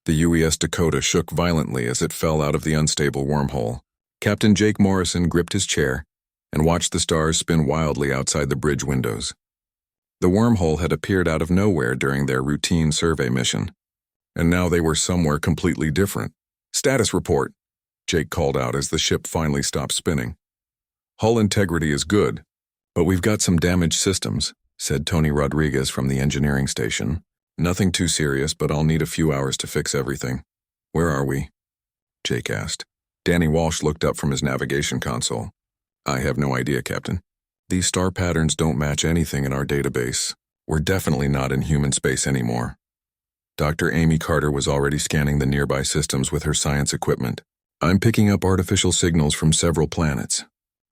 The UES Dakota shook violently as it fell out of the unstable wormhole. Captain Jake Morrison gripped his chair and watched the stars spin wildly outside the bridge windows. The wormhole had appeared out of nowhere during their routine survey mission, and now they were somewhere completely different. "Status report," Jake called out as the ship finally stopped spinning. "Hull integrity is good, but we've got some damaged systems," said Tony Rodriguez from the engineering station. "Nothing too serious, but I'll need a few hours to fix everything." "Where are we?" Jake asked. Danny Walsh looked up from his navigation console. "I have no idea, Captain. These star patterns don't match anything in our database. We're definitely not in human space anymore." Dr. Amy Carter was already scanning the nearby systems with her science equipment. "I'm picking up artificial signals from several planets.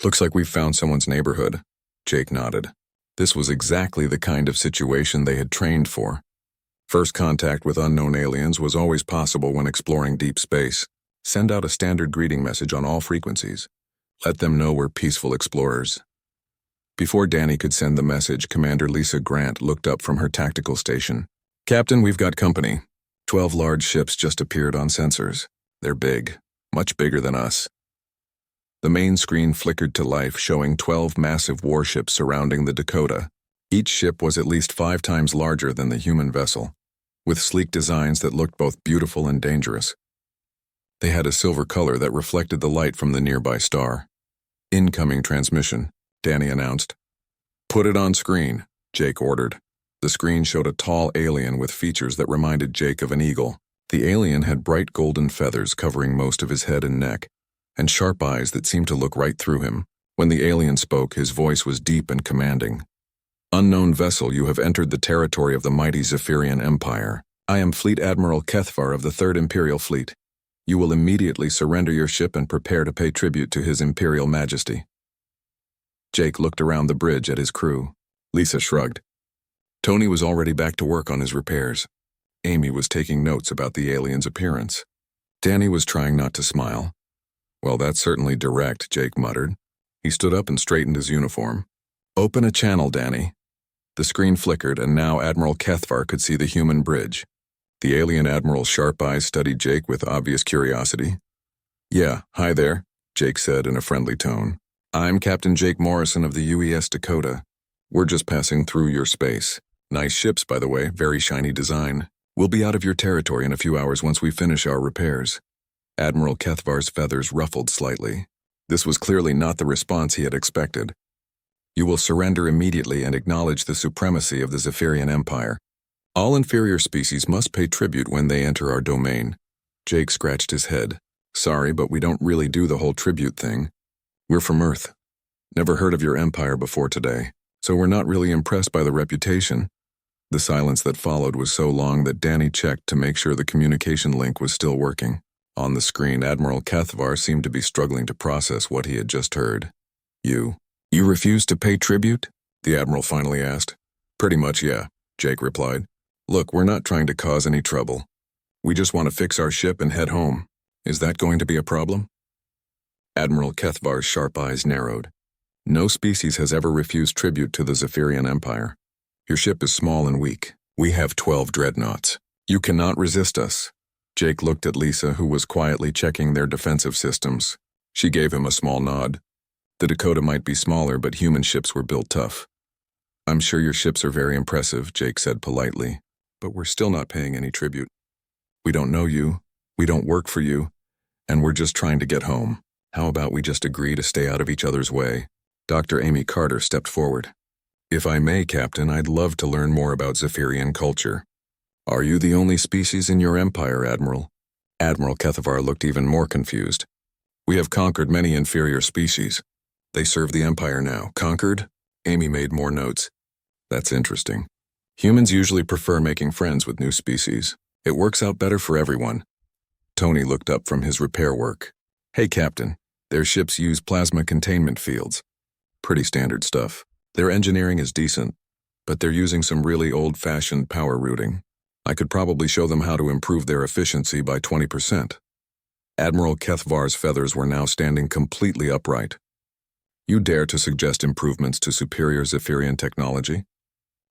Looks like we've found someone's neighborhood." Jake nodded. This was exactly the kind of situation they had trained for. First contact with unknown aliens was always possible when exploring deep space. Send out a standard greeting message on all frequencies. Let them know we're peaceful explorers. Before Danny could send the message, Commander Lisa Grant looked up from her tactical station. "Captain, we've got company. 12 large ships just appeared on sensors. They're big, much bigger than us." The main screen flickered to life, showing 12 massive warships surrounding the Dakota. Each ship was at least 5 times larger than the human vessel, with sleek designs that looked both beautiful and dangerous. They had a silver color that reflected the light from the nearby star. "Incoming transmission," Danny announced. "Put it on screen," Jake ordered. The screen showed a tall alien with features that reminded Jake of an eagle. The alien had bright golden feathers covering most of his head and neck, and sharp eyes that seemed to look right through him. When the alien spoke, his voice was deep and commanding. "Unknown vessel, you have entered the territory of the mighty Zephyrian Empire. I am Fleet Admiral Kethvar of the 3rd Imperial Fleet. You will immediately surrender your ship and prepare to pay tribute to His Imperial Majesty." Jake looked around the bridge at his crew. Lisa shrugged. Tony was already back to work on his repairs. Amy was taking notes about the alien's appearance. Danny was trying not to smile. "Well, that's certainly direct," Jake muttered. He stood up and straightened his uniform. "Open a channel, Danny." The screen flickered, and now Admiral Kethvar could see the human bridge. The alien admiral's sharp eyes studied Jake with obvious curiosity. "Yeah, hi there," Jake said in a friendly tone. "I'm Captain Jake Morrison of the UES Dakota. We're just passing through your space. Nice ships, by the way, very shiny design. We'll be out of your territory in a few hours once we finish our repairs." Admiral Kethvar's feathers ruffled slightly. This was clearly not the response he had expected. "You will surrender immediately and acknowledge the supremacy of the Zephyrian Empire. All inferior species must pay tribute when they enter our domain." Jake scratched his head. "Sorry, but we don't really do the whole tribute thing. We're from Earth. Never heard of your empire before today, so we're not really impressed by the reputation." The silence that followed was so long that Danny checked to make sure the communication link was still working. On the screen, Admiral Kethvar seemed to be struggling to process what he had just heard. You refuse to pay tribute?" the Admiral finally asked. "Pretty much, yeah," Jake replied. "Look, we're not trying to cause any trouble. We just want to fix our ship and head home. Is that going to be a problem?" Admiral Kethvar's sharp eyes narrowed. "No species has ever refused tribute to the Zephyrian Empire. Your ship is small and weak. We have 12 dreadnoughts. You cannot resist us." Jake looked at Lisa, who was quietly checking their defensive systems. She gave him a small nod. The Dakota might be smaller, but human ships were built tough. "I'm sure your ships are very impressive," Jake said politely, "but we're still not paying any tribute. We don't know you, we don't work for you, and we're just trying to get home. How about we just agree to stay out of each other's way?" Dr. Amy Carter stepped forward. "If I may, Captain, I'd love to learn more about Zephyrian culture." "Are you the only species in your empire, Admiral?" Admiral Kethvar looked even more confused. "We have conquered many inferior species. They serve the Empire now." "Conquered?" Amy made more notes. "That's interesting. Humans usually prefer making friends with new species. It works out better for everyone." Tony looked up from his repair work. "Hey, Captain, their ships use plasma containment fields. Pretty standard stuff. Their engineering is decent, but they're using some really old-fashioned power routing. I could probably show them how to improve their efficiency by 20%. Admiral Kethvar's feathers were now standing completely upright. "You dare to suggest improvements to superior Zephyrian technology?"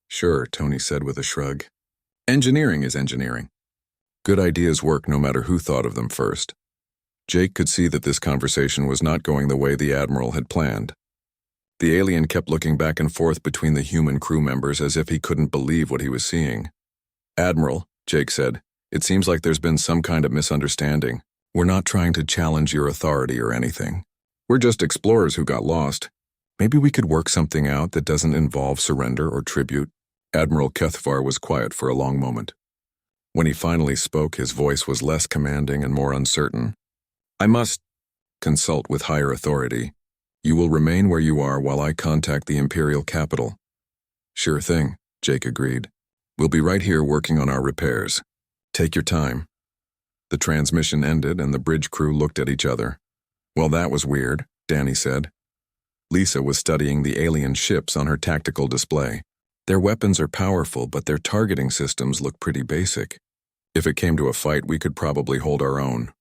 "Sure," Tony said with a shrug. "Engineering is engineering." Good ideas work no matter who thought of them first. Jake could see that this conversation was not going the way the Admiral had planned. The alien kept looking back and forth between the human crew members as if he couldn't believe what he was seeing. "Admiral," Jake said, "it seems like there's been some kind of misunderstanding. We're not trying to challenge your authority or anything. We're just explorers who got lost. Maybe we could work something out that doesn't involve surrender or tribute." Admiral Kethvar was quiet for a long moment. When he finally spoke, his voice was less commanding and more uncertain. "I must consult with higher authority. You will remain where you are while I contact the Imperial capital." "Sure thing," Jake agreed. "We'll be right here working on our repairs. Take your time." The transmission ended and the bridge crew looked at each other. "Well, that was weird," Danny said. Lisa was studying the alien ships on her tactical display. "Their weapons are powerful, but their targeting systems look pretty basic. If it came to a fight, we could probably hold our own."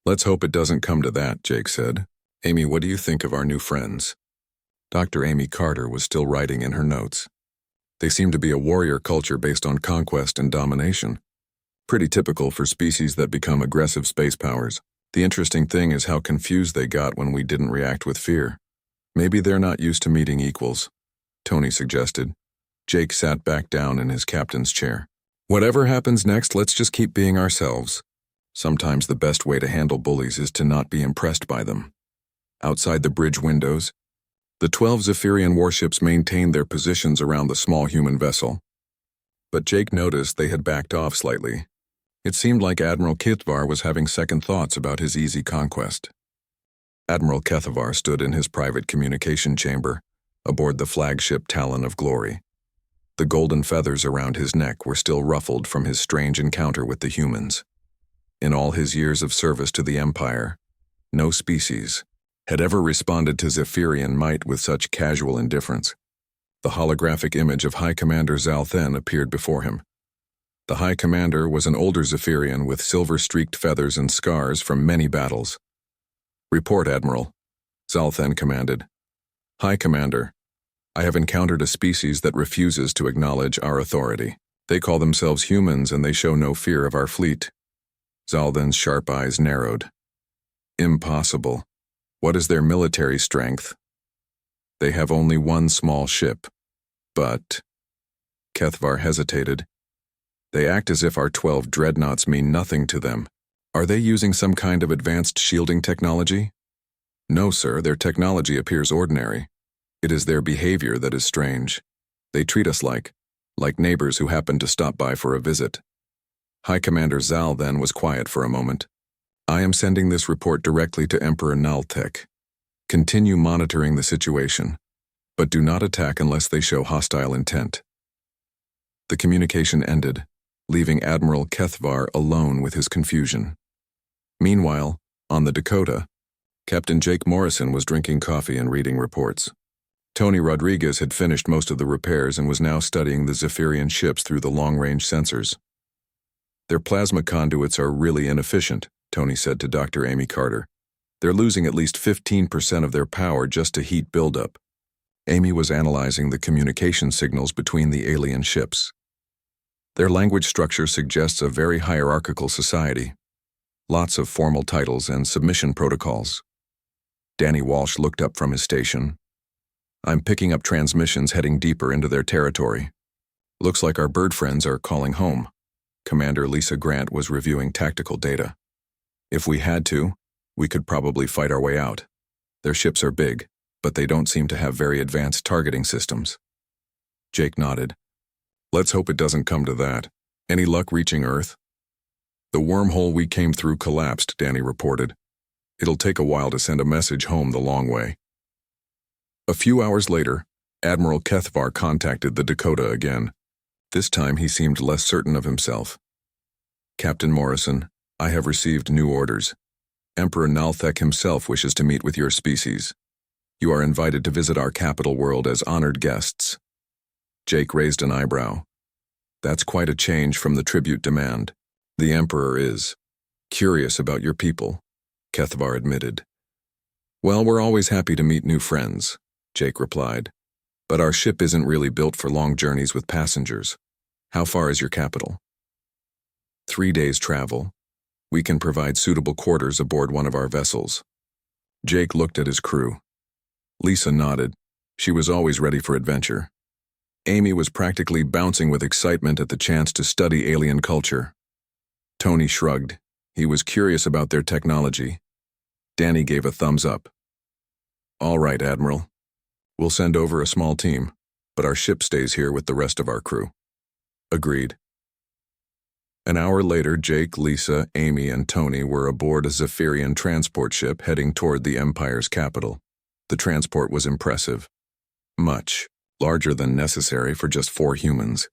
"Let's hope it doesn't come to that," Jake said. "Amy, what do you think of our new friends?" Dr. Amy Carter was still writing in her notes. "They seem to be a warrior culture based on conquest and domination. Pretty typical for species that become aggressive space powers. The interesting thing is how confused they got when we didn't react with fear. Maybe they're not used to meeting equals," Tony suggested. Jake sat back down in his captain's chair. "Whatever happens next, let's just keep being ourselves. Sometimes the best way to handle bullies is to not be impressed by them." Outside the bridge windows, the 12 Zephyrian warships maintained their positions around the small human vessel. But Jake noticed they had backed off slightly. It seemed like Admiral Kethvar was having second thoughts about his easy conquest. Admiral Kethvar stood in his private communication chamber, aboard the flagship Talon of Glory. The golden feathers around his neck were still ruffled from his strange encounter with the humans. In all his years of service to the Empire, no species had ever responded to Zephyrian might with such casual indifference. The holographic image of High Commander Zalthen appeared before him. The High Commander was an older Zephyrian with silver-streaked feathers and scars from many battles. "Report, Admiral," Zalthen commanded. "High Commander, I have encountered a species that refuses to acknowledge our authority. They call themselves humans and they show no fear of our fleet." Zalthen's sharp eyes narrowed. "Impossible. What is their military strength?" "They have only one small ship. But..." Kethvar hesitated. "They act as if our 12 dreadnoughts mean nothing to them. Are they using some kind of advanced shielding technology?" "No, sir, their technology appears ordinary. It is their behavior that is strange. They treat us like neighbors who happen to stop by for a visit." High Commander Zal then was quiet for a moment. "I am sending this report directly to Emperor Naltek. Continue monitoring the situation, but do not attack unless they show hostile intent." The communication ended, leaving Admiral Kethvar alone with his confusion. Meanwhile, on the Dakota, Captain Jake Morrison was drinking coffee and reading reports. Tony Rodriguez had finished most of the repairs and was now studying the Zephyrian ships through the long-range sensors. "Their plasma conduits are really inefficient," Tony said to Dr. Amy Carter. "They're losing at least 15% of their power just to heat buildup." Amy was analyzing the communication signals between the alien ships. Their language structure suggests a very hierarchical society. Lots of formal titles and submission protocols. Danny Walsh looked up from his station. "I'm picking up transmissions heading deeper into their territory. Looks like our bird friends are calling home." Commander Lisa Grant was reviewing tactical data. "If we had to, we could probably fight our way out. Their ships are big, but they don't seem to have very advanced targeting systems." Jake nodded. "Let's hope it doesn't come to that. Any luck reaching Earth?" "The wormhole we came through collapsed," Danny reported. "It'll take a while to send a message home the long way." A few hours later, Admiral Kethvar contacted the Dakota again. This time he seemed less certain of himself. "Captain Morrison, I have received new orders. Emperor Nalthek himself wishes to meet with your species. You are invited to visit our capital world as honored guests." Jake raised an eyebrow. "That's quite a change from the tribute demand. The Emperor is curious about your people," Kethvar admitted. "Well, we're always happy to meet new friends," Jake replied. "But our ship isn't really built for long journeys with passengers. How far is your capital?" 3 days' travel. We can provide suitable quarters aboard one of our vessels. Jake looked at his crew. Lisa nodded. She was always ready for adventure. Amy was practically bouncing with excitement at the chance to study alien culture. Tony shrugged. He was curious about their technology. Danny gave a thumbs up. All right, Admiral. We'll send over a small team, but our ship stays here with the rest of our crew. Agreed. An hour later, Jake, Lisa, Amy, and Tony were aboard a Zephyrian transport ship heading toward the Empire's capital. The transport was impressive. Much larger than necessary for just 4 humans.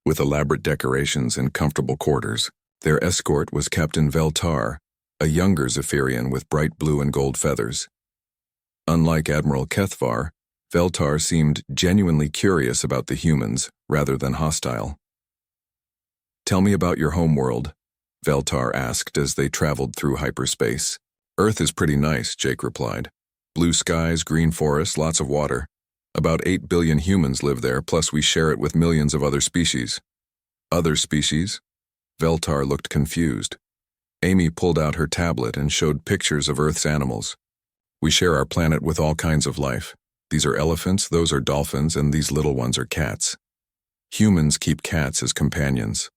With elaborate decorations and comfortable quarters, their escort was Captain Veltar, a younger Zephyrian with bright blue and gold feathers. Unlike Admiral Kethvar, Veltar seemed genuinely curious about the humans rather than hostile. Tell me about your homeworld, Veltar asked as they traveled through hyperspace. Earth is pretty nice, Jake replied. Blue skies, green forests, lots of water. About 8 billion humans live there, plus we share it with millions of other species. Other species? Veltar looked confused. Amy pulled out her tablet and showed pictures of Earth's animals. We share our planet with all kinds of life. These are elephants, those are dolphins, and these little ones are cats. Humans keep cats as companions.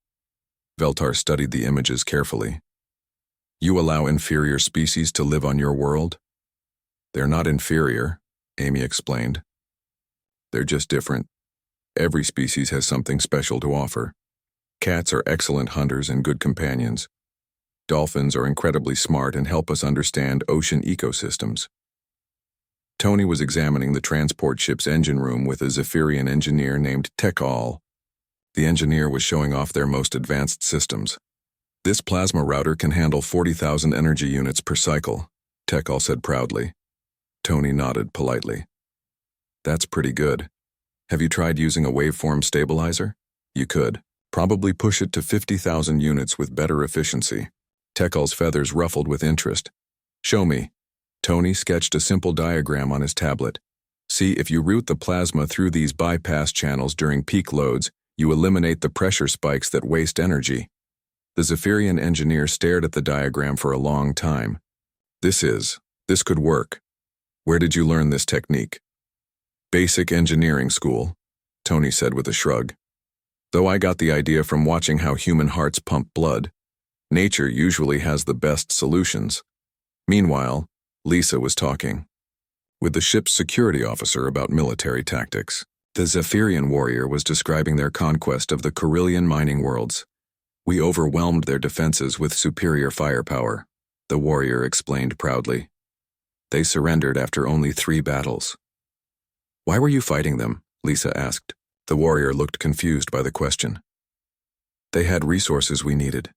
Veltar studied the images carefully. You allow inferior species to live on your world? They're not inferior, Amy explained. They're just different. Every species has something special to offer. Cats are excellent hunters and good companions. Dolphins are incredibly smart and help us understand ocean ecosystems. Tony was examining the transport ship's engine room with a Zephyrian engineer named Tekal. The engineer was showing off their most advanced systems. This plasma router can handle 40,000 energy units per cycle, Tekal said proudly. Tony nodded politely. That's pretty good. Have you tried using a waveform stabilizer? You could. Probably push it to 50,000 units with better efficiency. Tekal's feathers ruffled with interest. Show me. Tony sketched a simple diagram on his tablet. See, if you route the plasma through these bypass channels during peak loads, you eliminate the pressure spikes that waste energy. The Zephyrian engineer stared at the diagram for a long time. This could work. Where did you learn this technique? Basic engineering school, Tony said with a shrug. Though I got the idea from watching how human hearts pump blood. Nature usually has the best solutions. Meanwhile, Lisa was talking with the ship's security officer about military tactics. The Zephyrian warrior was describing their conquest of the Carillion mining worlds. We overwhelmed their defenses with superior firepower, the warrior explained proudly. They surrendered after only 3 battles. Why were you fighting them? Lisa asked. The warrior looked confused by the question. They had resources we needed,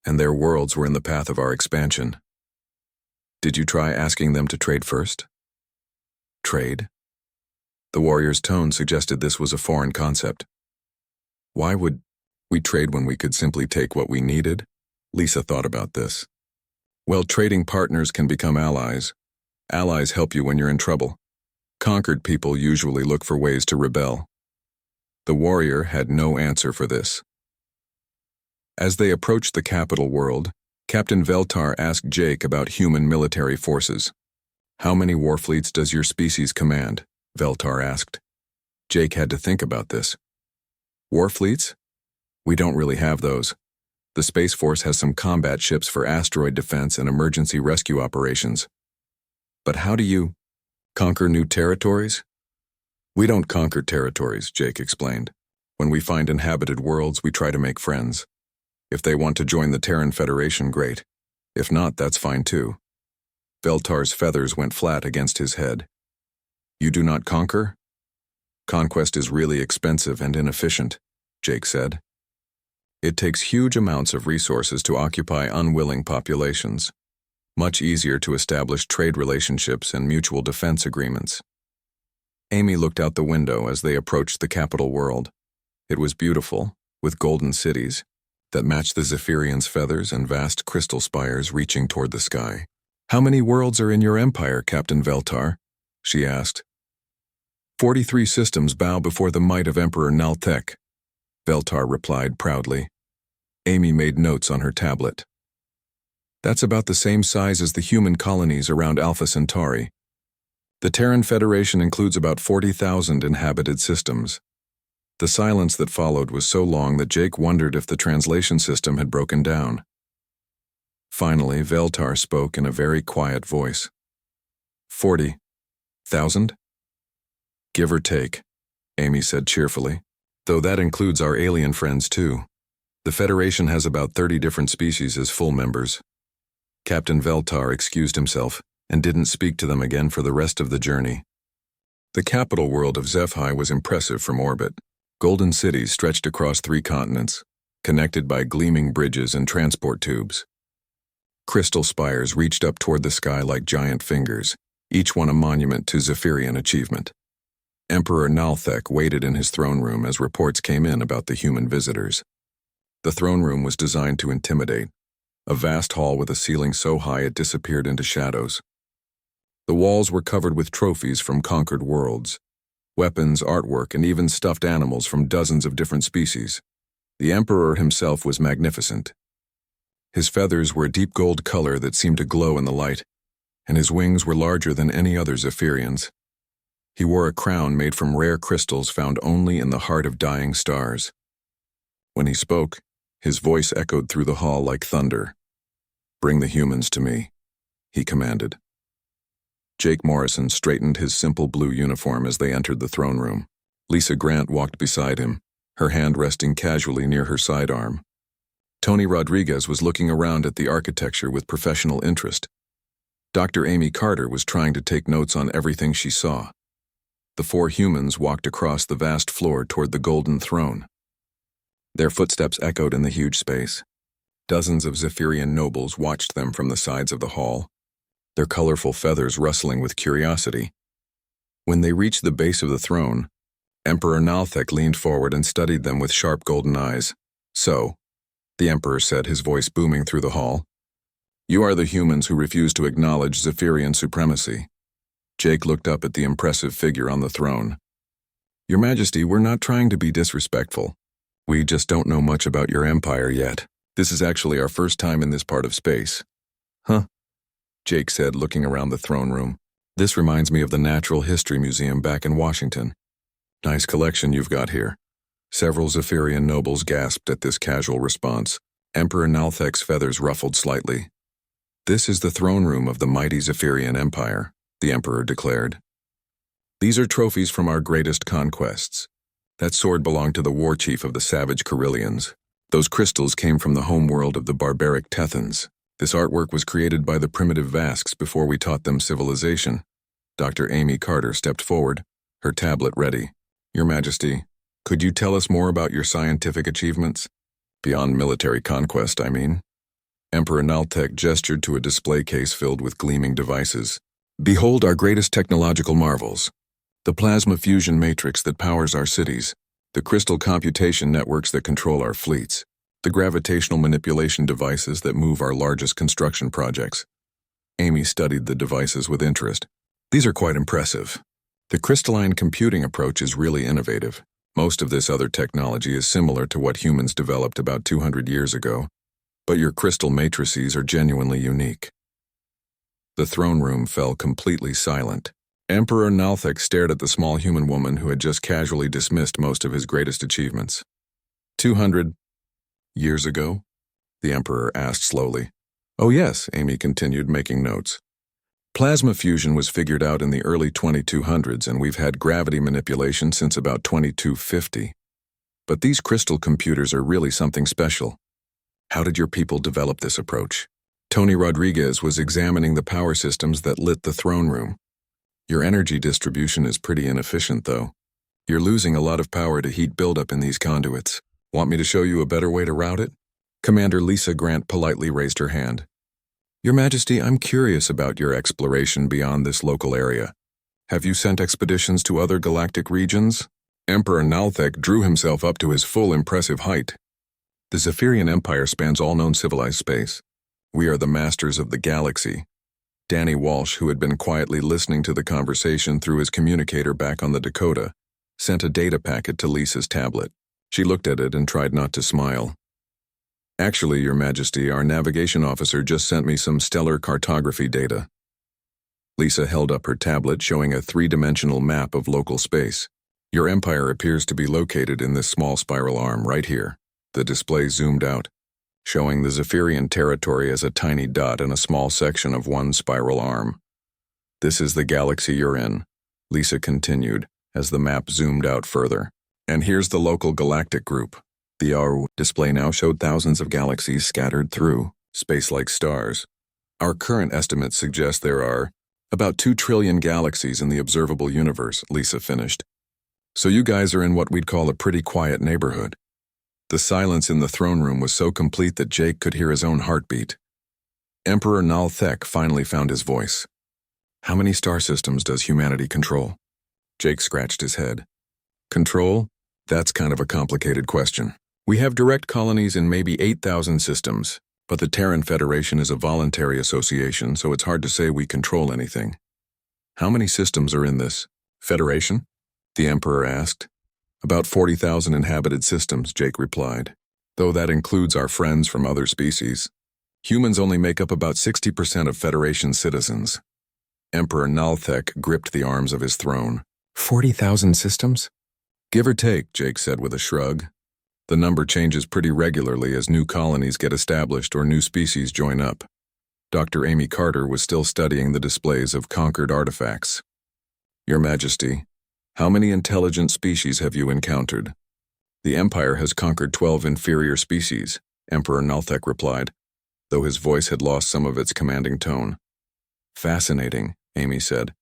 and their worlds were in the path of our expansion. Did you try asking them to trade first? Trade? The warrior's tone suggested this was a foreign concept. Why would we trade when we could simply take what we needed? Lisa thought about this. Well, trading partners can become allies. Allies help you when you're in trouble. Conquered people usually look for ways to rebel. The warrior had no answer for this. As they approached the capital world, Captain Veltar asked Jake about human military forces. How many warfleets does your species command? Veltar asked. Jake had to think about this. Warfleets? We don't really have those. The Space Force has some combat ships for asteroid defense and emergency rescue operations. But how do you conquer new territories? We don't conquer territories, Jake explained. When we find inhabited worlds, we try to make friends. If they want to join the Terran Federation, great. If not, that's fine too. Veltar's feathers went flat against his head. You do not conquer? Conquest is really expensive and inefficient, Jake said. It takes huge amounts of resources to occupy unwilling populations. Much easier to establish trade relationships and mutual defense agreements. Amy looked out the window as they approached the capital world. It was beautiful, with golden cities that matched the Zephyrian's feathers and vast crystal spires reaching toward the sky. How many worlds are in your empire, Captain Veltar? She asked. 43 systems bow before the might of Emperor Nalthek, Veltar replied proudly. Amy made notes on her tablet. That's about the same size as the human colonies around Alpha Centauri. The Terran Federation includes about 40,000 inhabited systems. The silence that followed was so long that Jake wondered if the translation system had broken down. Finally, Veltar spoke in a very quiet voice. 40,000? Give or take, Amy said cheerfully. Though that includes our alien friends too. The Federation has about 30 different species as full members. Captain Veltar excused himself and didn't speak to them again for the rest of the journey. The capital world of HFY was impressive from orbit. Golden cities stretched across 3 continents, connected by gleaming bridges and transport tubes. Crystal spires reached up toward the sky like giant fingers, each one a monument to Zephyrian achievement. Emperor Nalthek waited in his throne room as reports came in about the human visitors. The throne room was designed to intimidate, a vast hall with a ceiling so high it disappeared into shadows. The walls were covered with trophies from conquered worlds, weapons, artwork, and even stuffed animals from dozens of different species. The Emperor himself was magnificent. His feathers were a deep gold color that seemed to glow in the light, and his wings were larger than any other Zephyrians. He wore a crown made from rare crystals found only in the heart of dying stars. When he spoke, his voice echoed through the hall like thunder. "Bring the humans to me," he commanded. Jake Morrison straightened his simple blue uniform as they entered the throne room. Lisa Grant walked beside him, her hand resting casually near her sidearm. Tony Rodriguez was looking around at the architecture with professional interest. Dr. Amy Carter was trying to take notes on everything she saw. The 4 humans walked across the vast floor toward the golden throne. Their footsteps echoed in the huge space. Dozens of Zephyrian nobles watched them from the sides of the hall, their colorful feathers rustling with curiosity. When they reached the base of the throne, Emperor Nalthek leaned forward and studied them with sharp golden eyes. "So," the Emperor said, his voice booming through the hall, "you are the humans who refuse to acknowledge Zephyrian supremacy." Jake looked up at the impressive figure on the throne. "Your Majesty, we're not trying to be disrespectful. We just don't know much about your empire yet. This is actually our first time in this part of space." "Huh?" Jake said, looking around the throne room. "This reminds me of the Natural History Museum back in Washington. Nice collection you've got here." Several Zephyrian nobles gasped at this casual response. Emperor Nalthek's feathers ruffled slightly. "This is the throne room of the mighty Zephyrian Empire," the Emperor declared. "These are trophies from our greatest conquests. That sword belonged to the war chief of the savage Carillions. Those crystals came from the homeworld of the barbaric Tethans. This artwork was created by the primitive Vasks before we taught them civilization." Dr. Amy Carter stepped forward, her tablet ready. "Your Majesty, could you tell us more about your scientific achievements? Beyond military conquest, I mean." Emperor Nalthek gestured to a display case filled with gleaming devices. "Behold our greatest technological marvels. The plasma fusion matrix that powers our cities, the crystal computation networks that control our fleets, the gravitational manipulation devices that move our largest construction projects." Amy studied the devices with interest. "These are quite impressive. The crystalline computing approach is really innovative. Most of this other technology is similar to what humans developed about 200 years ago, but your crystal matrices are genuinely unique." The throne room fell completely silent. Emperor Nalthek stared at the small human woman who had just casually dismissed most of his greatest achievements. 200 years ago?" the Emperor asked slowly. "Oh yes," Amy continued, making notes. "Plasma fusion was figured out in the early 2200s, and we've had gravity manipulation since about 2250. But these crystal computers are really something special. How did your people develop this approach?" Tony Rodriguez was examining the power systems that lit the throne room. "Your energy distribution is pretty inefficient, though. You're losing a lot of power to heat buildup in these conduits. Want me to show you a better way to route it?" Commander Lisa Grant politely raised her hand. "Your Majesty, I'm curious about your exploration beyond this local area. Have you sent expeditions to other galactic regions?" Emperor Nalthek drew himself up to his full impressive height. "The Zephyrian Empire spans all known civilized space. We are the masters of the galaxy." Danny Walsh, who had been quietly listening to the conversation through his communicator back on the Dakota, sent a data packet to Lisa's tablet. She looked at it and tried not to smile. Actually, Your Majesty, our navigation officer just sent me some stellar cartography data. Lisa held up her tablet showing a three-dimensional map of local space. Your empire appears to be located in this small spiral arm right here. The display zoomed out, showing the Zephyrian territory as a tiny dot in a small section of one spiral arm. This is the galaxy you're in, Lisa continued as the map zoomed out further. And here's the local galactic group. The our display now showed thousands of galaxies scattered through space-like stars. Our current estimates suggest there are about 2 trillion galaxies in the observable universe, Lisa finished. So you guys are in what we'd call a pretty quiet neighborhood. The silence in the throne room was so complete that Jake could hear his own heartbeat. Emperor Nalthek finally found his voice. How many star systems does humanity control? Jake scratched his head. Control? That's kind of a complicated question. We have direct colonies in maybe 8,000 systems, but the Terran Federation is a voluntary association, so it's hard to say we control anything. How many systems are in this Federation? The Emperor asked. About 40,000 inhabited systems, Jake replied, though that includes our friends from other species. Humans only make up about 60% of Federation citizens. Emperor Nalthek gripped the arms of his throne. 40,000 systems? Give or take, Jake said with a shrug. The number changes pretty regularly as new colonies get established or new species join up. Dr. Amy Carter was still studying the displays of conquered artifacts. Your Majesty, how many intelligent species have you encountered? The Empire has conquered 12 inferior species, Emperor Nalthek replied, though his voice had lost some of its commanding tone. Fascinating, Amy said.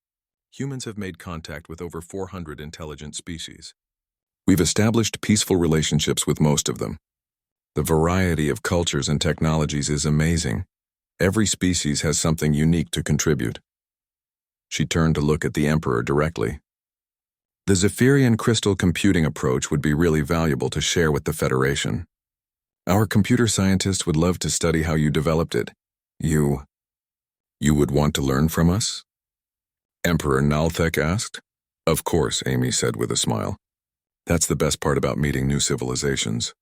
Humans have made contact with over 400 intelligent species. We've established peaceful relationships with most of them. The variety of cultures and technologies is amazing. Every species has something unique to contribute. She turned to look at the Emperor directly. The Zephyrian crystal computing approach would be really valuable to share with the Federation. Our computer scientists would love to study how you developed it. You would want to learn from us? Emperor Nalthek asked. Of course, Amy said with a smile. That's the best part about meeting new civilizations.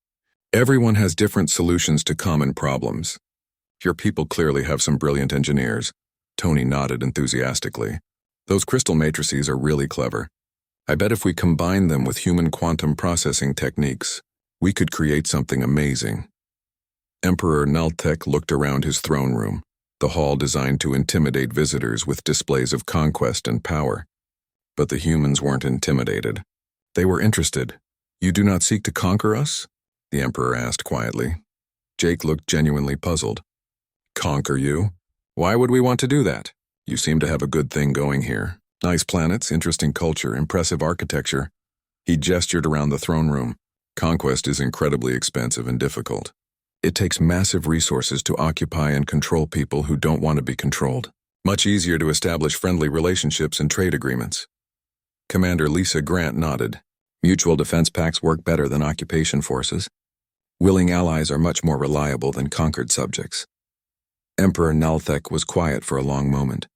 Everyone has different solutions to common problems. Your people clearly have some brilliant engineers. Tony nodded enthusiastically. Those crystal matrices are really clever. I bet if we combine them with human quantum processing techniques, we could create something amazing. Emperor Nalthek looked around his throne room, the hall designed to intimidate visitors with displays of conquest and power. But the humans weren't intimidated. They were interested. You do not seek to conquer us? The Emperor asked quietly. Jake looked genuinely puzzled. Conquer you? Why would we want to do that? You seem to have a good thing going here. Nice planets, interesting culture, impressive architecture. He gestured around the throne room. Conquest is incredibly expensive and difficult. It takes massive resources to occupy and control people who don't want to be controlled. Much easier to establish friendly relationships and trade agreements. Commander Lisa Grant nodded. Mutual defense pacts work better than occupation forces. Willing allies are much more reliable than conquered subjects. Emperor Nalthek was quiet for a long moment,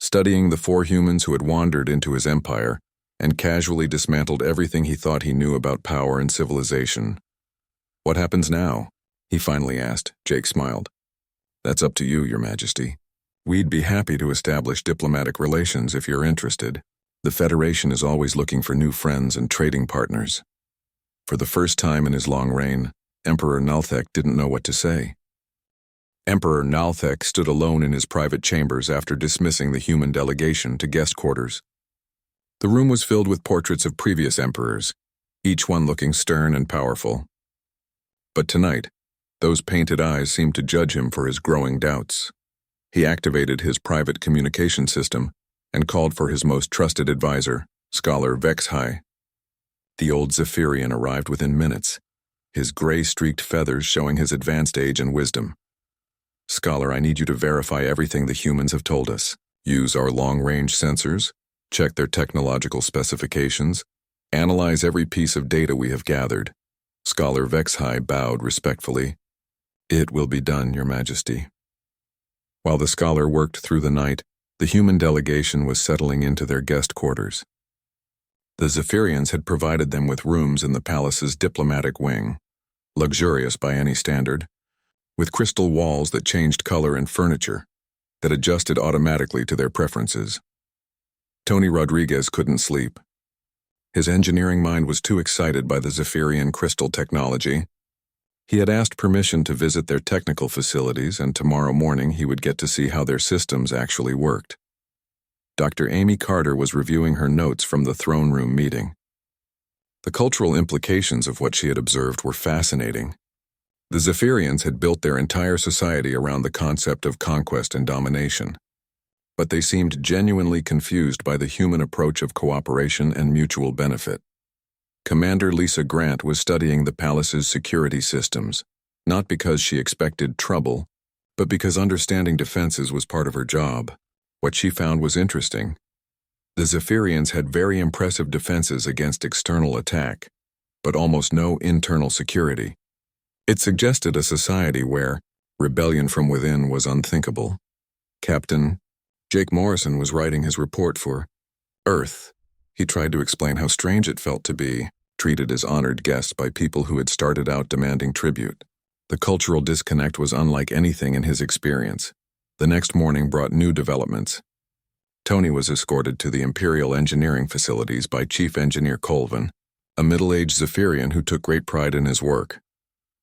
studying the 4 humans who had wandered into his empire and casually dismantled everything he thought he knew about power and civilization. What happens now? He finally asked. Jake smiled. That's up to you, Your Majesty. We'd be happy to establish diplomatic relations if you're interested. The Federation is always looking for new friends and trading partners. For the first time in his long reign, Emperor Nalthek didn't know what to say. Emperor Nalthek stood alone in his private chambers after dismissing the human delegation to guest quarters. The room was filled with portraits of previous emperors, each one looking stern and powerful. But tonight, those painted eyes seemed to judge him for his growing doubts. He activated his private communication system and called for his most trusted advisor, Scholar Vexhai. The old Zephyrian arrived within minutes, his gray-streaked feathers showing his advanced age and wisdom. Scholar, I need you to verify everything the humans have told us. Use our long-range sensors, check their technological specifications, analyze every piece of data we have gathered. Scholar Vexhai bowed respectfully. It will be done, Your Majesty. While the scholar worked through the night, the human delegation was settling into their guest quarters. The Zephyrians had provided them with rooms in the palace's diplomatic wing, luxurious by any standard, with crystal walls that changed color and furniture, that adjusted automatically to their preferences. Tony Rodriguez couldn't sleep. His engineering mind was too excited by the Zephyrian crystal technology. He had asked permission to visit their technical facilities, and tomorrow morning he would get to see how their systems actually worked. Dr. Amy Carter was reviewing her notes from the throne room meeting. The cultural implications of what she had observed were fascinating. The Zephyrians had built their entire society around the concept of conquest and domination, but they seemed genuinely confused by the human approach of cooperation and mutual benefit. Commander Lisa Grant was studying the palace's security systems, not because she expected trouble, but because understanding defenses was part of her job. What she found was interesting. The Zephyrians had very impressive defenses against external attack, but almost no internal security. It suggested a society where rebellion from within was unthinkable. Captain Jake Morrison was writing his report for Earth. He tried to explain how strange it felt to be treated as honored guests by people who had started out demanding tribute. The cultural disconnect was unlike anything in his experience. The next morning brought new developments. Tony was escorted to the Imperial Engineering facilities by Chief Engineer Colvin, a middle-aged Zephyrian who took great pride in his work.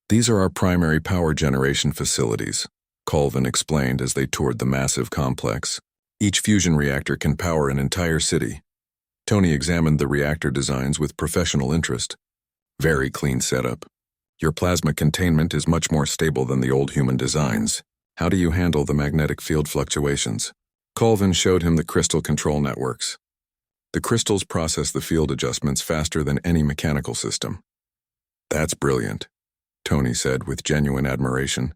"These are our primary power generation facilities," Colvin explained as they toured the massive complex. "Each fusion reactor can power an entire city." Tony examined the reactor designs with professional interest. "Very clean setup. Your plasma containment is much more stable than the old human designs. How do you handle the magnetic field fluctuations?" Colvin showed him the crystal control networks. The crystals process the field adjustments faster than any mechanical system. "That's brilliant," Tony said with genuine admiration.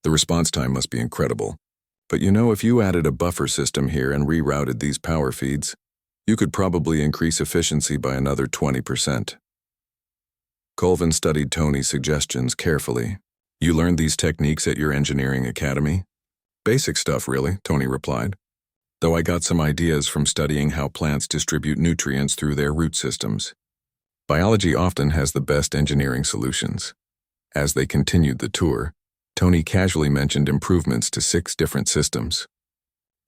"The response time must be incredible. But if you added a buffer system here and rerouted these power feeds, you could probably increase efficiency by another 20%. Colvin studied Tony's suggestions carefully. "You learned these techniques at your engineering academy?" "Basic stuff, really," Tony replied. "Though I got some ideas from studying how plants distribute nutrients through their root systems. Biology often has the best engineering solutions." As they continued the tour, Tony casually mentioned improvements to 6 different systems.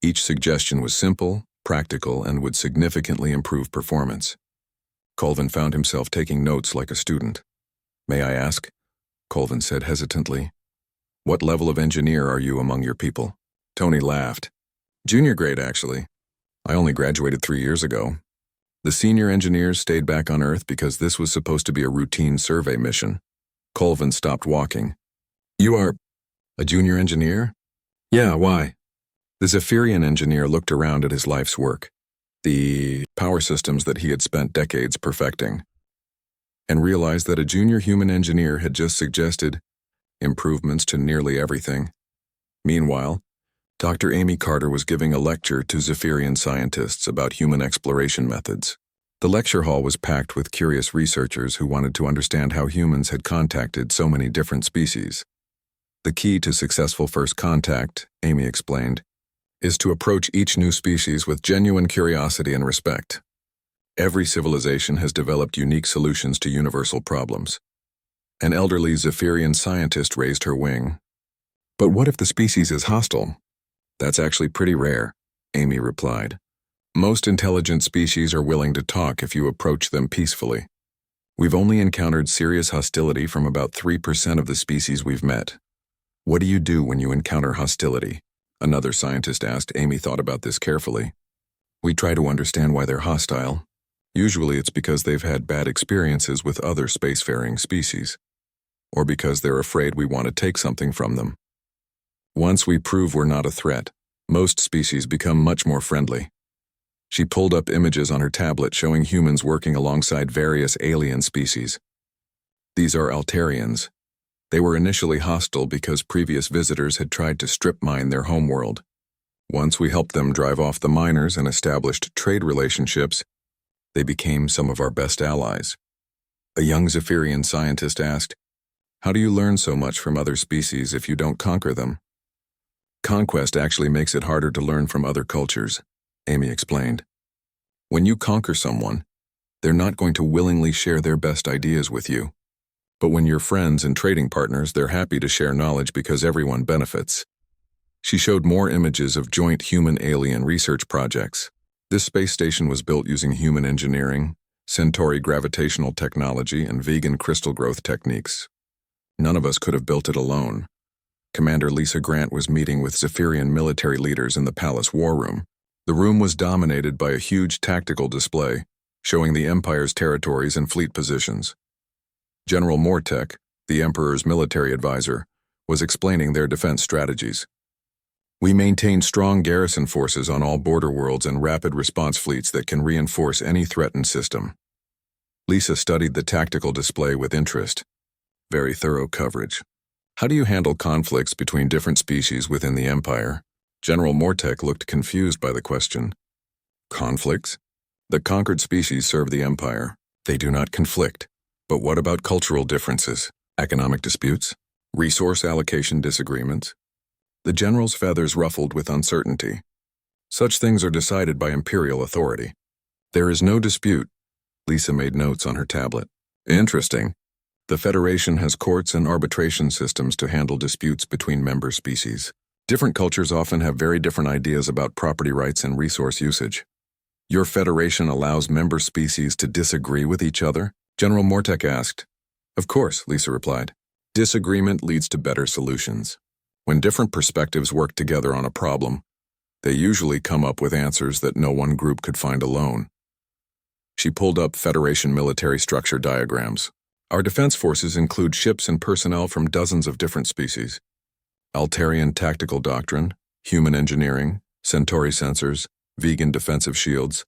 Each suggestion was simple, practical, and would significantly improve performance. Colvin found himself taking notes like a student. "May I ask?" Colvin said hesitantly. "What level of engineer are you among your people?" Tony laughed. "Junior grade, actually. I only graduated 3 years ago. The senior engineers stayed back on Earth because this was supposed to be a routine survey mission." Colvin stopped walking. "You are a junior engineer?" "Yeah, why?" The Zephyrian engineer looked around at his life's work, the power systems that he had spent decades perfecting, and realized that a junior human engineer had just suggested improvements to nearly everything. Meanwhile, Dr. Amy Carter was giving a lecture to Zephyrian scientists about human exploration methods. The lecture hall was packed with curious researchers who wanted to understand how humans had contacted so many different species. "The key to successful first contact," Amy explained, "is to approach each new species with genuine curiosity and respect. Every civilization has developed unique solutions to universal problems." An elderly Zephyrian scientist raised her wing. "But what if the species is hostile?" "That's actually pretty rare," Amy replied. "Most intelligent species are willing to talk if you approach them peacefully. We've only encountered serious hostility from about 3% of the species we've met." "What do you do when you encounter hostility?" another scientist asked. Amy thought about this carefully. "We try to understand why they're hostile. Usually it's because they've had bad experiences with other spacefaring species, or because they're afraid we want to take something from them. Once we prove we're not a threat, most species become much more friendly." She pulled up images on her tablet showing humans working alongside various alien species. "These are Altarians. They were initially hostile because previous visitors had tried to strip mine their homeworld. Once we helped them drive off the miners and established trade relationships, they became some of our best allies." A young Zephyrian scientist asked, "How do you learn so much from other species if you don't conquer them?" "Conquest actually makes it harder to learn from other cultures," Amy explained. "When you conquer someone, they're not going to willingly share their best ideas with you. But when you're friends and trading partners, they're happy to share knowledge because everyone benefits. She showed more images of joint human-alien research projects. This space station was built using human engineering, Centauri gravitational technology, and vegan crystal growth techniques. None of us could have built it alone. Commander Lisa Grant was meeting with Zephyrian military leaders in the palace war room. The room was dominated by a huge tactical display, showing the Empire's territories and fleet positions. General Mortek, the Emperor's military advisor, was explaining their defense strategies. We maintain strong garrison forces on all border worlds and rapid response fleets that can reinforce any threatened system. Lisa studied the tactical display with interest. Very thorough coverage. How do you handle conflicts between different species within the Empire? General Mortek looked confused by the question. Conflicts? The conquered species serve the Empire. They do not conflict. But what about cultural differences, economic disputes, resource allocation disagreements? The general's feathers ruffled with uncertainty. Such things are decided by imperial authority. There is no dispute. Lisa made notes on her tablet. Interesting. The Federation has courts and arbitration systems to handle disputes between member species. Different cultures often have very different ideas about property rights and resource usage. Your Federation allows member species to disagree with each other? General Mortek asked. Of course, Lisa replied. Disagreement leads to better solutions. When different perspectives work together on a problem, they usually come up with answers that no one group could find alone. She pulled up Federation military structure diagrams. Our defense forces include ships and personnel from dozens of different species. Altarian tactical doctrine, human engineering, Centauri sensors, vegan defensive shields.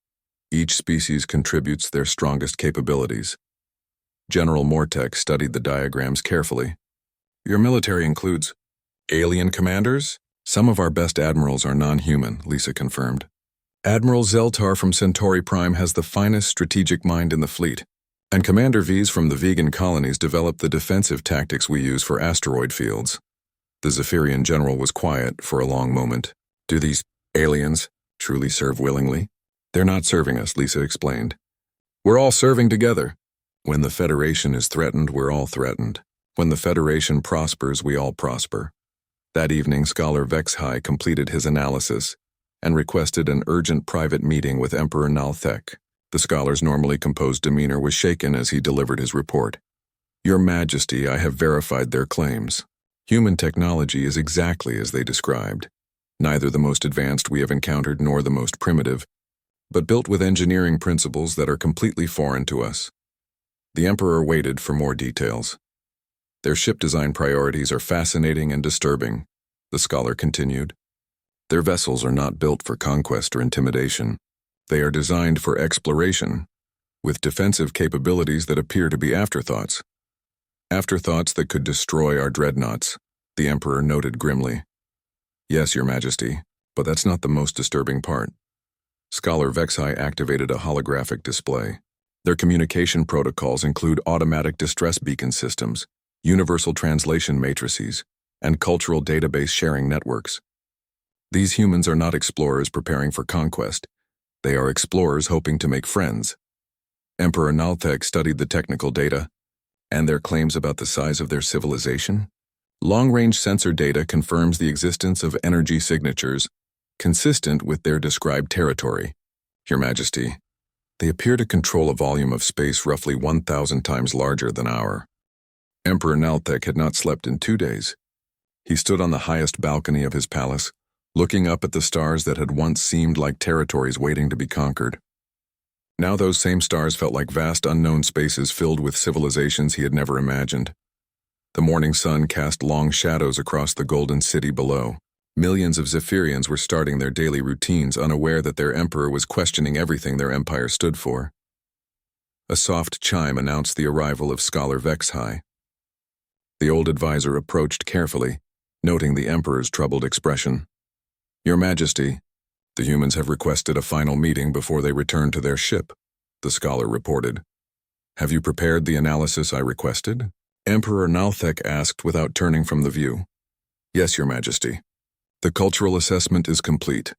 Each species contributes their strongest capabilities. General Mortek studied the diagrams carefully. Your military includes alien commanders? Some of our best admirals are non-human, Lisa confirmed. Admiral Zeltar from Centauri Prime has the finest strategic mind in the fleet, and Commander V's from the vegan colonies developed the defensive tactics we use for asteroid fields. The Zephyrian general was quiet for a long moment. Do these aliens truly serve willingly? They're not serving us, Lisa explained. We're all serving together. When the Federation is threatened, we're all threatened. When the Federation prospers, we all prosper. That evening, Scholar Vexhai completed his analysis and requested an urgent private meeting with Emperor Nalthek. The scholar's normally composed demeanor was shaken as he delivered his report. Your Majesty, I have verified their claims. Human technology is exactly as they described. Neither the most advanced we have encountered nor the most primitive, but built with engineering principles that are completely foreign to us. The Emperor waited for more details. Their ship design priorities are fascinating and disturbing, the scholar continued. Their vessels are not built for conquest or intimidation. They are designed for exploration, with defensive capabilities that appear to be afterthoughts. Afterthoughts that could destroy our dreadnoughts, the Emperor noted grimly. Yes, Your Majesty, but that's not the most disturbing part. Scholar Vexhai activated a holographic display. Their communication protocols include automatic distress beacon systems, universal translation matrices, and cultural database sharing networks. These humans are not explorers preparing for conquest. They are explorers hoping to make friends. Emperor Nalthek studied the technical data and their claims about the size of their civilization. Long-range sensor data confirms the existence of energy signatures consistent with their described territory. Your Majesty, they appear to control a volume of space roughly 1,000 times larger than our. Emperor Nalthek had not slept in 2 days. He stood on the highest balcony of his palace, looking up at the stars that had once seemed like territories waiting to be conquered. Now those same stars felt like vast unknown spaces filled with civilizations he had never imagined. The morning sun cast long shadows across the golden city below. Millions of Zephyrians were starting their daily routines, unaware that their emperor was questioning everything their empire stood for. A soft chime announced the arrival of Scholar Vexhai. The old advisor approached carefully, noting the emperor's troubled expression. Your Majesty, the humans have requested a final meeting before they return to their ship, the scholar reported. Have you prepared the analysis I requested? Emperor Nalthek asked without turning from the view. Yes, Your Majesty. The cultural assessment is complete.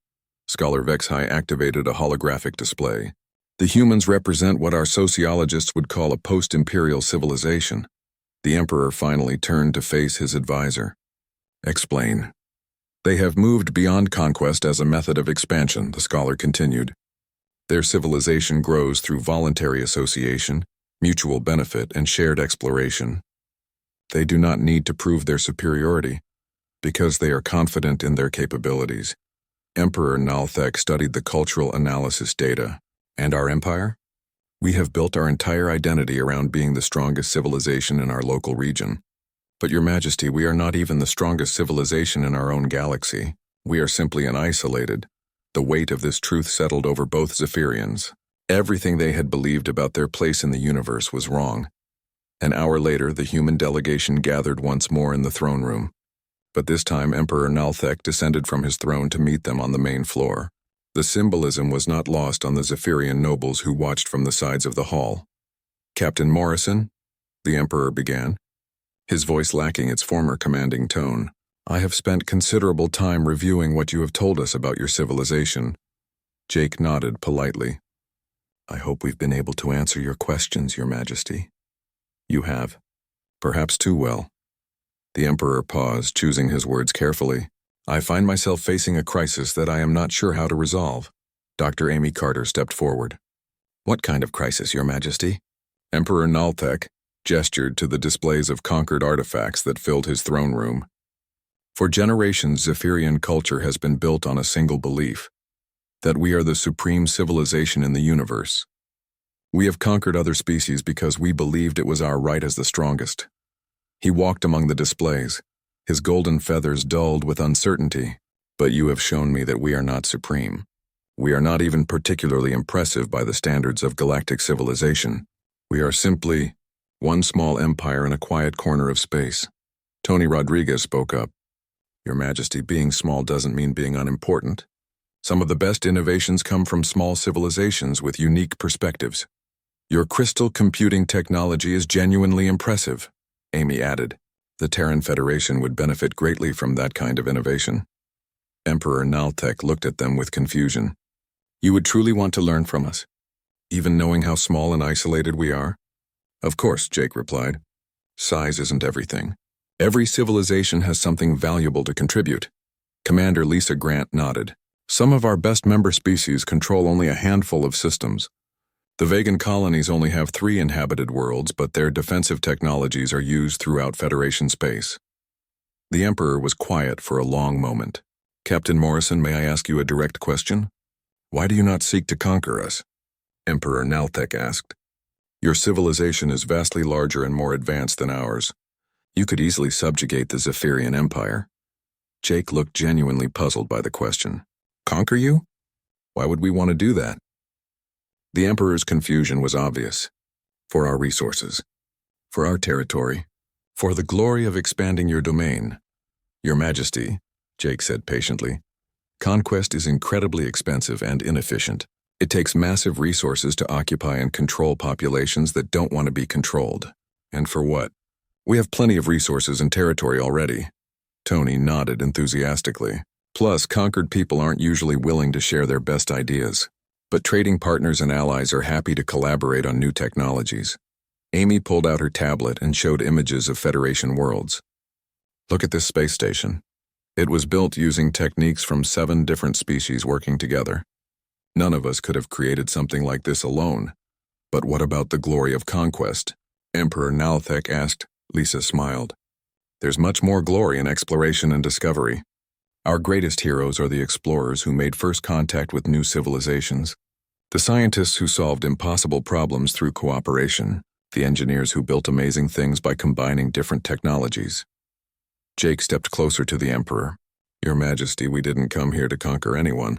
Scholar Vexhai activated a holographic display. The humans represent what our sociologists would call a post-imperial civilization. The Emperor finally turned to face his advisor. Explain. They have moved beyond conquest as a method of expansion, the scholar continued. Their civilization grows through voluntary association, mutual benefit, and shared exploration. They do not need to prove their superiority, because they are confident in their capabilities. Emperor Nalthek studied the cultural analysis data. And our empire? We have built our entire identity around being the strongest civilization in our local region. But Your Majesty, we are not even the strongest civilization in our own galaxy. We are simply an isolated. The weight of this truth settled over both Zephyrians. Everything they had believed about their place in the universe was wrong. An hour later, the human delegation gathered once more in the throne room. But this time, Emperor Nalthek descended from his throne to meet them on the main floor. The symbolism was not lost on the Zephyrian nobles who watched from the sides of the hall. Captain Morrison, the Emperor began, his voice lacking its former commanding tone. I have spent considerable time reviewing what you have told us about your civilization. Jake nodded politely. I hope we've been able to answer your questions, Your Majesty. You have. Perhaps too well. The Emperor paused, choosing his words carefully. I find myself facing a crisis that I am not sure how to resolve. Dr. Amy Carter stepped forward. What kind of crisis, Your Majesty? Emperor Nalthek gestured to the displays of conquered artifacts that filled his throne room. For generations, Zephyrian culture has been built on a single belief, that we are the supreme civilization in the universe. We have conquered other species because we believed it was our right as the strongest. He walked among the displays, his golden feathers dulled with uncertainty. But you have shown me that we are not supreme. We are not even particularly impressive by the standards of galactic civilization. We are simply one small empire in a quiet corner of space. Tony Rodriguez spoke up. Your Majesty, being small doesn't mean being unimportant. Some of the best innovations come from small civilizations with unique perspectives. Your crystal computing technology is genuinely impressive, Amy added. The Terran Federation would benefit greatly from that kind of innovation. Emperor Nalthek looked at them with confusion. You would truly want to learn from us, even knowing how small and isolated we are? Of course, Jake replied. Size isn't everything. Every civilization has something valuable to contribute. Commander Lisa Grant nodded. Some of our best member species control only a handful of systems. The Vegan colonies only have 3 inhabited worlds, but their defensive technologies are used throughout Federation space. The Emperor was quiet for a long moment. Captain Morrison, may I ask you a direct question? Why do you not seek to conquer us? Emperor Nalthek asked. Your civilization is vastly larger and more advanced than ours. You could easily subjugate the Zephyrian Empire. Jake looked genuinely puzzled by the question. Conquer you? Why would we want to do that? The Emperor's confusion was obvious. For our resources. For our territory. For the glory of expanding your domain. Your Majesty, Jake said patiently, conquest is incredibly expensive and inefficient. It takes massive resources to occupy and control populations that don't want to be controlled. And for what? We have plenty of resources and territory already. Tony nodded enthusiastically. Plus, conquered people aren't usually willing to share their best ideas. But trading partners and allies are happy to collaborate on new technologies. Amy pulled out her tablet and showed images of Federation worlds. Look at this space station. It was built using techniques from 7 different species working together. None of us could have created something like this alone. But what about the glory of conquest? Emperor Nalthek asked. Lisa smiled. There's much more glory in exploration and discovery. Our greatest heroes are the explorers who made first contact with new civilizations, the scientists who solved impossible problems through cooperation, the engineers who built amazing things by combining different technologies. Jake stepped closer to the Emperor. Your Majesty, we didn't come here to conquer anyone.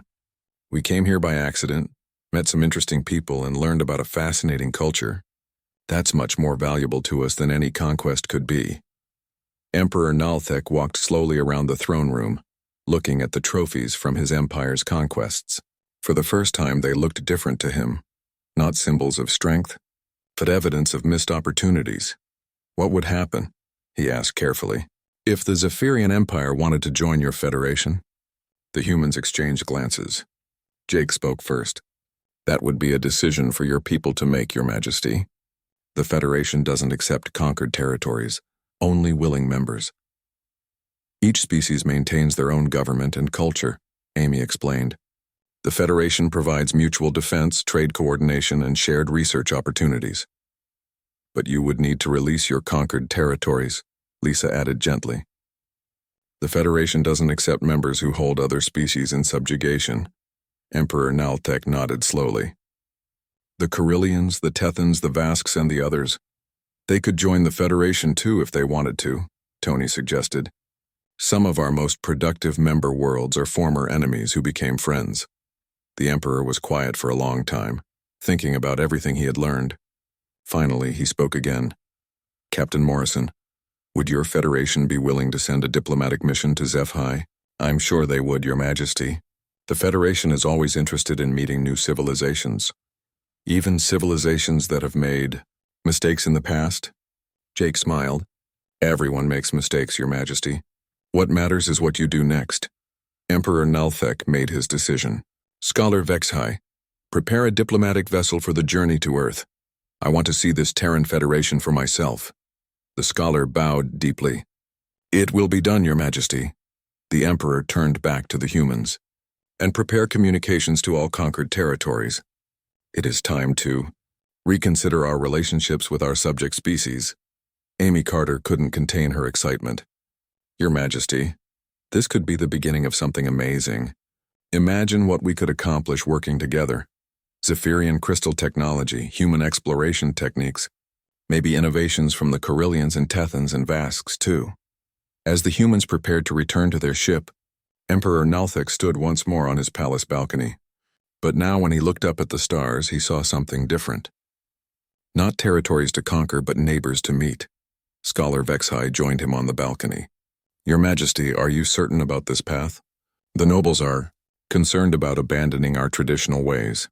We came here by accident, met some interesting people, and learned about a fascinating culture. That's much more valuable to us than any conquest could be. Emperor Nalthek walked slowly around the throne room, looking at the trophies from his empire's conquests. For the first time, they looked different to him. Not symbols of strength, but evidence of missed opportunities. What would happen, he asked carefully, if the Zephyrian Empire wanted to join your federation? The humans exchanged glances. Jake spoke first. That would be a decision for your people to make, Your Majesty. The Federation doesn't accept conquered territories, only willing members. Each species maintains their own government and culture, Amy explained. The Federation provides mutual defense, trade coordination, and shared research opportunities. But you would need to release your conquered territories, Lisa added gently. The Federation doesn't accept members who hold other species in subjugation. Emperor Nalthek nodded slowly. The Carillions, the Tethans, the Vasks, and the others. They could join the Federation too if they wanted to, Tony suggested. Some of our most productive member worlds are former enemies who became friends. The Emperor was quiet for a long time, thinking about everything he had learned. Finally, he spoke again. Captain Morrison, would your Federation be willing to send a diplomatic mission to HFY? I'm sure they would, Your Majesty. The Federation is always interested in meeting new civilizations. Even civilizations that have made mistakes in the past? Jake smiled. Everyone makes mistakes, Your Majesty. What matters is what you do next. Emperor Nalthek made his decision. Scholar Vexhai, prepare a diplomatic vessel for the journey to Earth. I want to see this Terran Federation for myself. The scholar bowed deeply. It will be done, Your Majesty. The Emperor turned back to the humans. And prepare communications to all conquered territories. It is time to reconsider our relationships with our subject species. Amy Carter couldn't contain her excitement. Your Majesty, this could be the beginning of something amazing. Imagine what we could accomplish working together. Zephyrian crystal technology, human exploration techniques, maybe innovations from the Carillions and Tethans and Vasks too. As the humans prepared to return to their ship, Emperor Nalthek stood once more on his palace balcony. But now when he looked up at the stars, he saw something different. Not territories to conquer, but neighbors to meet. Scholar Vexhai joined him on the balcony. Your Majesty, are you certain about this path? The nobles are concerned about abandoning our traditional ways.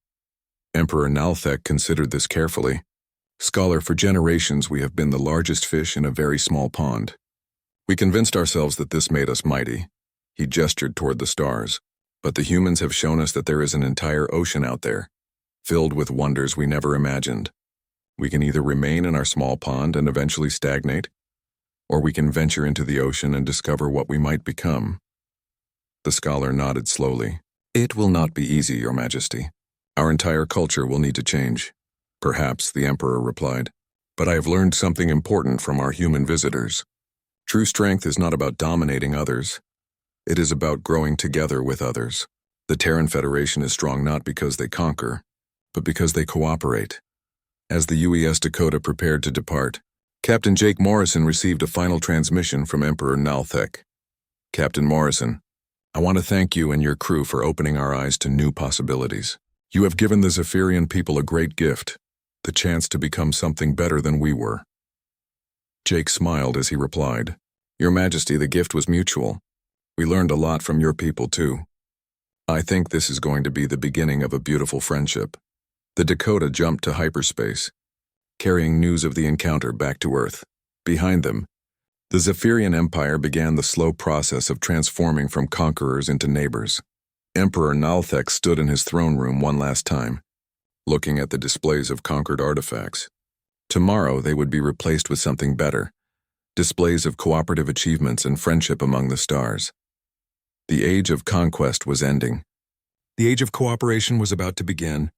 Emperor Nalthek considered this carefully. Scholar, for generations we have been the largest fish in a very small pond. We convinced ourselves that this made us mighty. He gestured toward the stars. But the humans have shown us that there is an entire ocean out there, filled with wonders we never imagined. We can either remain in our small pond and eventually stagnate, or we can venture into the ocean and discover what we might become. The scholar nodded slowly. It will not be easy, Your Majesty. Our entire culture will need to change. Perhaps, the Emperor replied. But I have learned something important from our human visitors. True strength is not about dominating others. It is about growing together with others. The Terran Federation is strong not because they conquer, but because they cooperate. As the UES Dakota prepared to depart, Captain Jake Morrison received a final transmission from Emperor Nalthek. Captain Morrison, I want to thank you and your crew for opening our eyes to new possibilities. You have given the Zephyrian people a great gift, the chance to become something better than we were. Jake smiled as he replied, Your Majesty, the gift was mutual. We learned a lot from your people, too. I think this is going to be the beginning of a beautiful friendship. The Dakota jumped to hyperspace, carrying news of the encounter back to Earth. Behind them, the Zephyrian Empire began the slow process of transforming from conquerors into neighbors. Emperor Nalthek stood in his throne room one last time, looking at the displays of conquered artifacts. Tomorrow they would be replaced with something better, displays of cooperative achievements and friendship among the stars. The age of conquest was ending. The age of cooperation was about to begin.